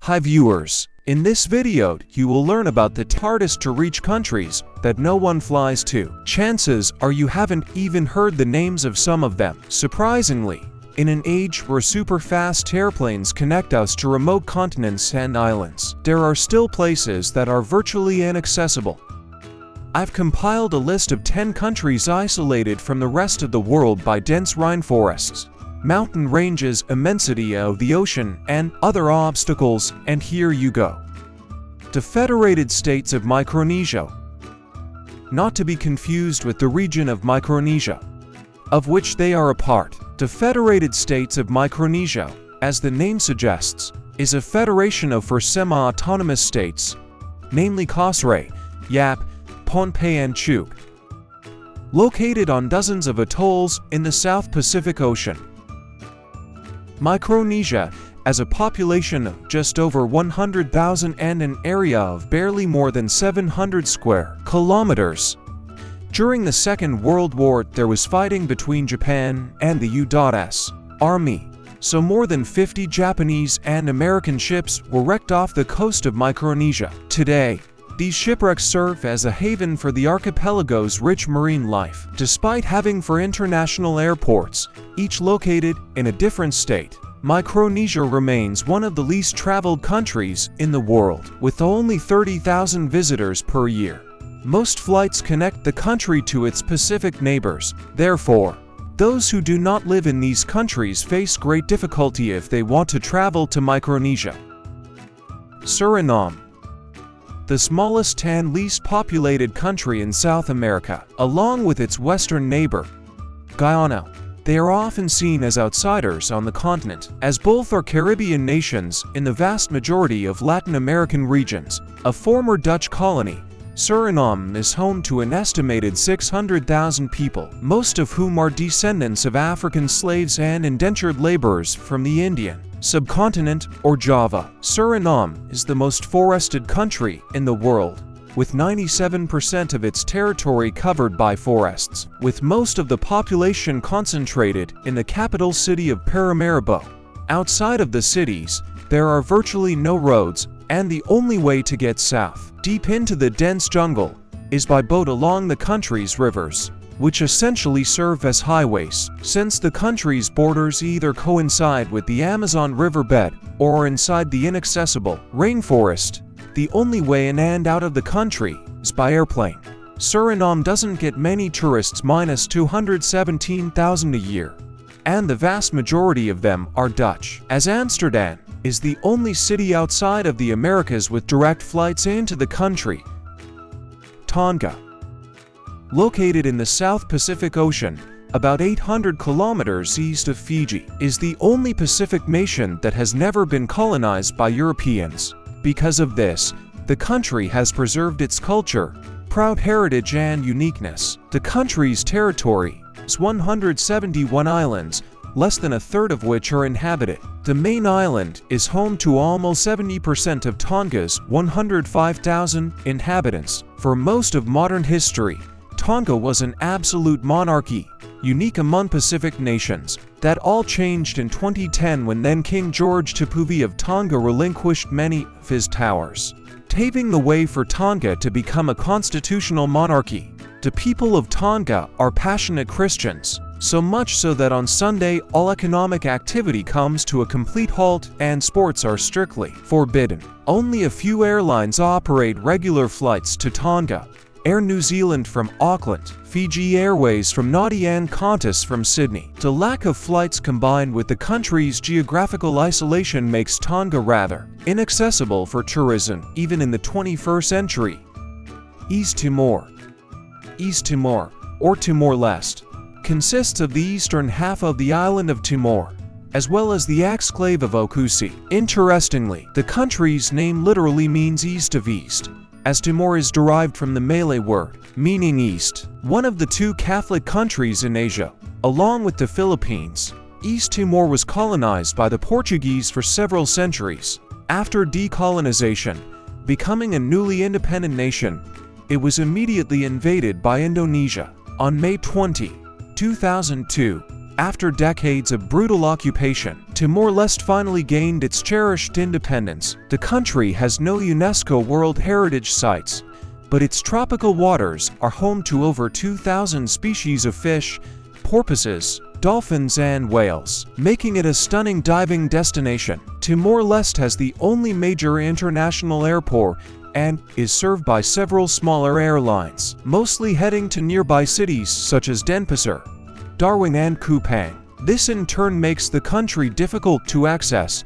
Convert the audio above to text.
Hi viewers, in this video you will learn about the hardest to reach countries that no one flies to. Chances are you haven't even heard the names of some of them. Surprisingly, in an age where super-fast airplanes connect us to remote continents and islands, there are still places that are virtually inaccessible. I've compiled a list of 10 countries isolated from the rest of the world by dense rainforests, mountain ranges, immensity of the ocean, and other obstacles, and here you go. The Federated States of Micronesia. Not to be confused with the region of Micronesia, of which they are a part. The Federated States of Micronesia, as the name suggests, is a federation of four semi-autonomous states, namely Kosrae, Yap, Pohnpei and Chuuk, located on dozens of atolls in the South Pacific Ocean. Micronesia has a population of just over 100,000 and an area of barely more than 700 square kilometers. During the Second World War, there was fighting between Japan and the U.S. Army, so more than 50 Japanese and American ships were wrecked off the coast of Micronesia. Today, these shipwrecks serve as a haven for the archipelago's rich marine life. Despite having four international airports, each located in a different state, Micronesia remains one of the least traveled countries in the world, with only 30,000 visitors per year. Most flights connect the country to its Pacific neighbors. Therefore, those who do not live in these countries face great difficulty if they want to travel to Micronesia. Suriname, the smallest and least populated country in South America, along with its western neighbor, Guyana. They are often seen as outsiders on the continent, as both are Caribbean nations in the vast majority of Latin American regions. A former Dutch colony, Suriname is home to an estimated 600,000 people, most of whom are descendants of African slaves and indentured laborers from the Indian subcontinent or Java. Suriname is the most forested country in the world, with 97% of its territory covered by forests, with most of the population concentrated in the capital city of Paramaribo. Outside of the cities, there are virtually no roads, and the only way to get south, deep into the dense jungle, is by boat along the country's rivers, which essentially serve as highways. Since the country's borders either coincide with the Amazon riverbed or are inside the inaccessible rainforest, the only way in and out of the country is by airplane. Suriname doesn't get many tourists, minus 217,000 a year, and the vast majority of them are Dutch, as Amsterdam is the only city outside of the Americas with direct flights into the country. Tonga, located in the South Pacific Ocean, about 800 kilometers east of Fiji, is the only Pacific nation that has never been colonized by Europeans. Because of this, the country has preserved its culture, proud heritage and uniqueness. The country's territory is 171 islands, less than a third of which are inhabited. The main island is home to almost 70% of Tonga's 105,000 inhabitants. For most of modern history, Tonga was an absolute monarchy, unique among Pacific nations. That all changed in 2010 when then King George Tapuvi of Tonga relinquished many of his towers, paving the way for Tonga to become a constitutional monarchy. The people of Tonga are passionate Christians, so much so that on Sunday all economic activity comes to a complete halt and sports are strictly forbidden. Only a few airlines operate regular flights to Tonga. Air New Zealand from Auckland, Fiji Airways from Nadi and Qantas from Sydney. The lack of flights combined with the country's geographical isolation makes Tonga rather inaccessible for tourism, even in the 21st century. East Timor. East Timor, or Timor-Leste, consists of the eastern half of the island of Timor, as well as the exclave of Okusi. Interestingly, the country's name literally means east of east, as Timor is derived from the Malay word meaning east. One of the two Catholic countries in Asia, along with the Philippines, East Timor was colonized by the Portuguese for several centuries. After decolonization, becoming a newly independent nation, it was immediately invaded by Indonesia. On May 20, 2002, after decades of brutal occupation, Timor-Leste finally gained its cherished independence. The country has no UNESCO World Heritage Sites, but its tropical waters are home to over 2,000 species of fish, porpoises, dolphins and whales, making it a stunning diving destination. Timor-Leste has the only major international airport and is served by several smaller airlines, mostly heading to nearby cities such as Denpasar, Darwin and Kupang. This in turn makes the country difficult to access